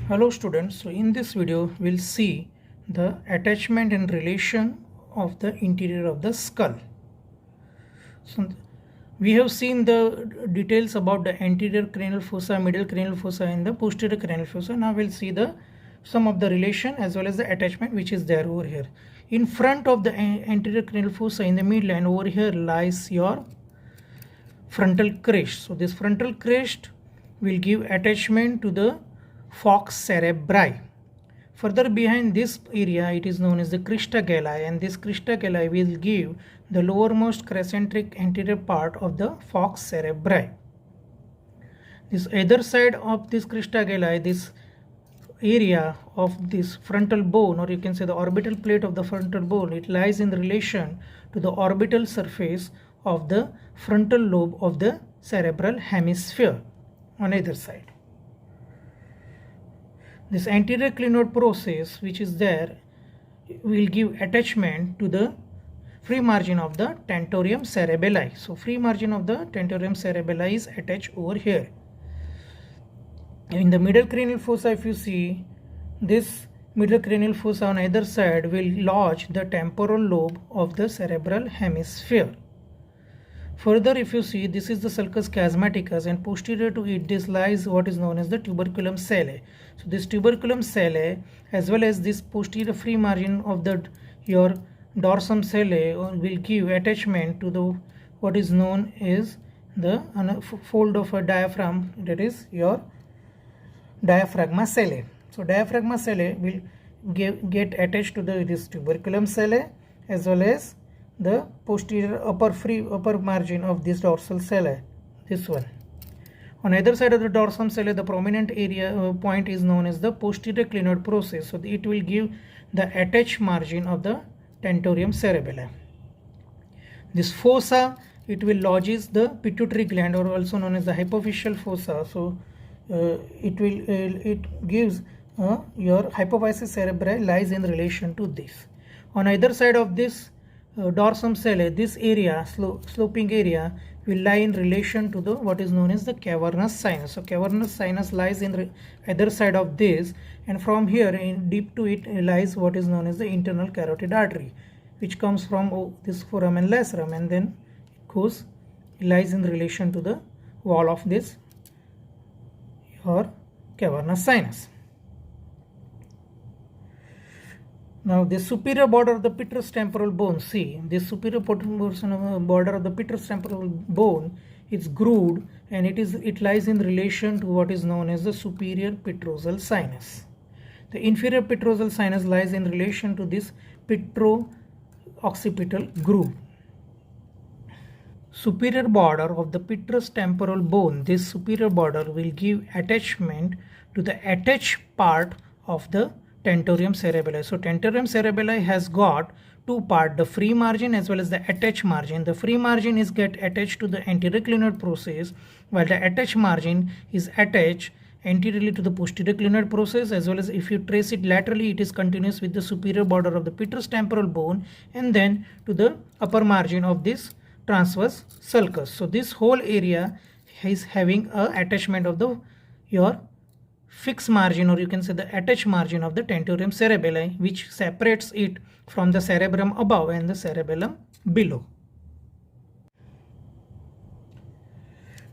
Hello students, so in this video we'll see the attachment and relation of the interior of the skull. So we have seen the details about the anterior cranial fossa, middle cranial fossa and the posterior cranial fossa. Now we'll see some of the relation as well as the attachment which is there over here. In front of the anterior cranial fossa in the midline over here lies your frontal crest. So this frontal crest will give attachment to the falx cerebri. Further behind this area it is known as the crista galli, and this crista galli will give the lowermost crescentric anterior part of the falx cerebri. This other side of this crista galli, this area of this frontal bone, or you can say the orbital plate of the frontal bone, it lies in relation to the orbital surface of the frontal lobe of the cerebral hemisphere on either side. This anterior clinoid process which is there will give attachment to the free margin of the tentorium cerebelli. So free margin of the tentorium cerebelli is attached over here. In the middle cranial fossa, if you see, this middle cranial fossa on either side will lodge the temporal lobe of the cerebral hemisphere. Further, if you see, this is the sulcus chiasmaticus, and posterior to it this lies what is known as the tuberculum sellae. So this tuberculum sellae as well as this posterior free margin of your dorsum sellae will give attachment to the what is known as the fold of a diaphragm, that is your diaphragma sellae. So diaphragma sellae will get attached to this tuberculum sellae as well as the posterior upper margin of this dorsal sellae, this one. On either side of the dorsum sellae, the prominent area point is known as the posterior clinoid process. So it will give the attached margin of the tentorium cerebelli. This fossa, it will lodges the pituitary gland, or also known as the hypophyseal fossa. So it gives your hypophysis cerebri lies in relation to this. On either side of this dorsum sellae, this area, sloping area, will lie in relation to the what is known as the cavernous sinus. So cavernous sinus lies in either side of this, and from here in deep to it lies what is known as the internal carotid artery, which comes from this foramen lacerum and then lies in relation to the wall of this or cavernous sinus. Now this superior border of the petrous temporal bone, see this superior border of the petrous temporal bone is grooved, and it lies in relation to what is known as the superior petrosal sinus. The inferior petrosal sinus lies in relation to this petro-occipital groove. Superior border of the petrous temporal bone, this superior border will give attachment to the attached part of the tentorium cerebelli. So tentorium cerebelli has got two parts, the free margin as well as the attached margin. The free margin is get attached to the anterior clinoid process, while the attached margin is attached anteriorly to the posterior clinoid process, as well as if you trace it laterally, it is continuous with the superior border of the petrous temporal bone and then to the upper margin of this transverse sulcus. So this whole area is having a attachment of your fixed margin, or you can say the attached margin of the tentorium cerebelli, which separates it from the cerebrum above and the cerebellum below.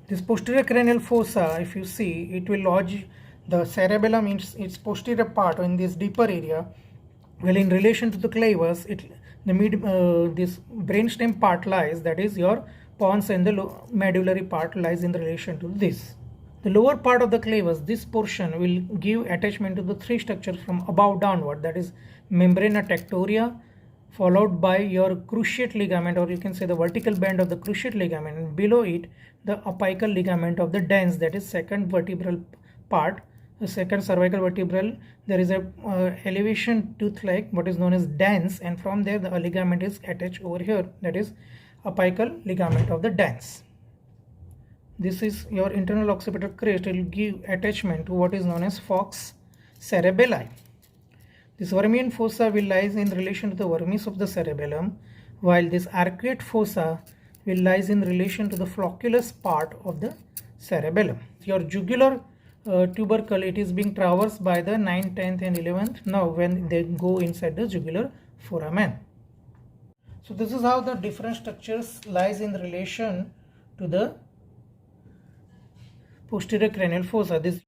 This posterior cranial fossa, if you see, it will lodge the cerebellum in its posterior part, or in this deeper area. Well, in relation to the clavus, this brainstem part lies, that is your pons, and the medullary part lies in relation to this. The lower part of the clavus, this portion will give attachment to the three structures from above downward, that is membrana tectoria, followed by your cruciate ligament, or you can say the vertical band of the cruciate ligament, and below it the apical ligament of the dens, that is second vertebral part, the second cervical vertebral. There is a elevation tooth like what is known as dens, and from there the ligament is attached over here, that is apical ligament of the dens. This is your internal occipital crest. It will give attachment to what is known as falx cerebelli. This vermian fossa will lies in relation to the vermis of the cerebellum, while this arcuate fossa will lies in relation to the flocculus part of the cerebellum. Your jugular tubercle, it is being traversed by the 9th, 10th and 11th nerve when they go inside the jugular foramen. So this is how the different structures lies in relation to the posterior cranial fossa. This